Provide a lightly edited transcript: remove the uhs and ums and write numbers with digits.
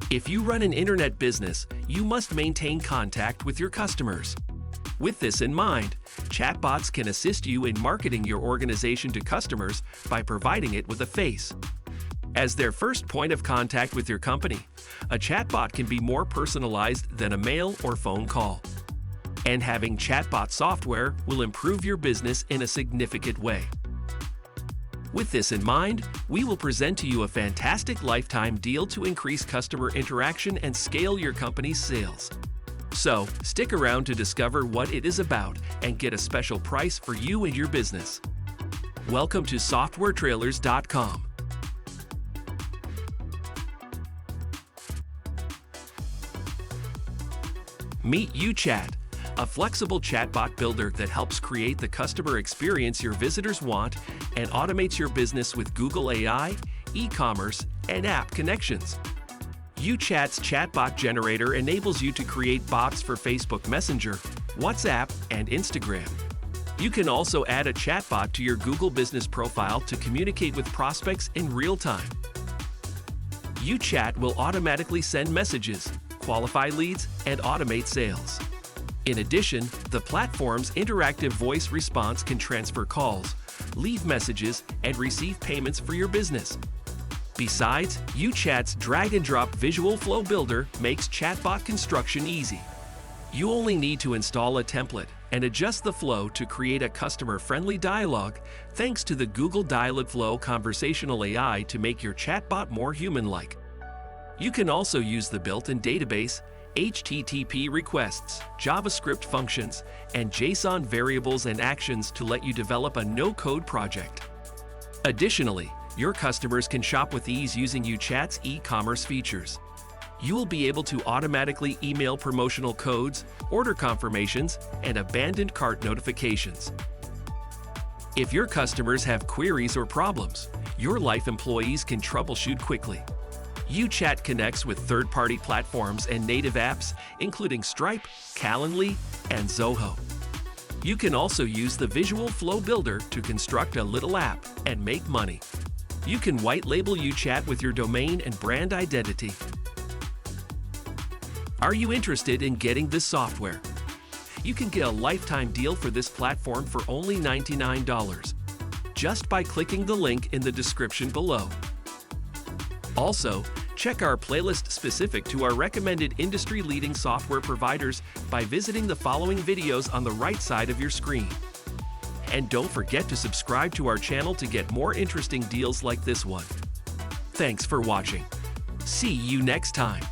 If you run an internet business, you must maintain contact with your customers. With this in mind, chatbots can assist you in marketing your organization to customers by providing it with a face. As their first point of contact with your company, a chatbot can be more personalized than a mail or phone call. And having chatbot software will improve your business in a significant way. With this in mind, we will present to you a fantastic lifetime deal to increase customer interaction and scale your company's sales. So, stick around to discover what it is about and get a special price for you and your business. Welcome to softwaretrailers.com. Meet UChat, a flexible chatbot builder that helps create the customer experience your visitors want and automates your business with Google AI, e-commerce, and app connections. UChat's chatbot generator enables you to create bots for Facebook Messenger, WhatsApp, and Instagram. You can also add a chatbot to your Google business profile to communicate with prospects in real time. UChat will automatically send messages, qualify leads, and automate sales. In addition, the platform's interactive voice response can transfer calls, leave messages, and receive payments for your business. Besides, UChat's drag-and-drop visual flow builder makes chatbot construction easy. You only need to install a template and adjust the flow to create a customer-friendly dialogue thanks to the Google Dialogflow Conversational AI to make your chatbot more human-like. You can also use the built-in database, HTTP requests, JavaScript functions, and JSON variables and actions to let you develop a no-code project. Additionally, your customers can shop with ease using UChat's e-commerce features. You will be able to automatically email promotional codes, order confirmations, and abandoned cart notifications. If your customers have queries or problems, your Life employees can troubleshoot quickly. UChat connects with third-party platforms and native apps, including Stripe, Calendly, and Zoho. You can also use the Visual Flow Builder to construct a little app and make money. You can white-label UChat with your domain and brand identity. Are you interested in getting this software? You can get a lifetime deal for this platform for only $99, just by clicking the link in the description below. Also, check our playlist specific to our recommended industry-leading software providers by visiting the following videos on the right side of your screen. And don't forget to subscribe to our channel to get more interesting deals like this one. Thanks for watching. See you next time.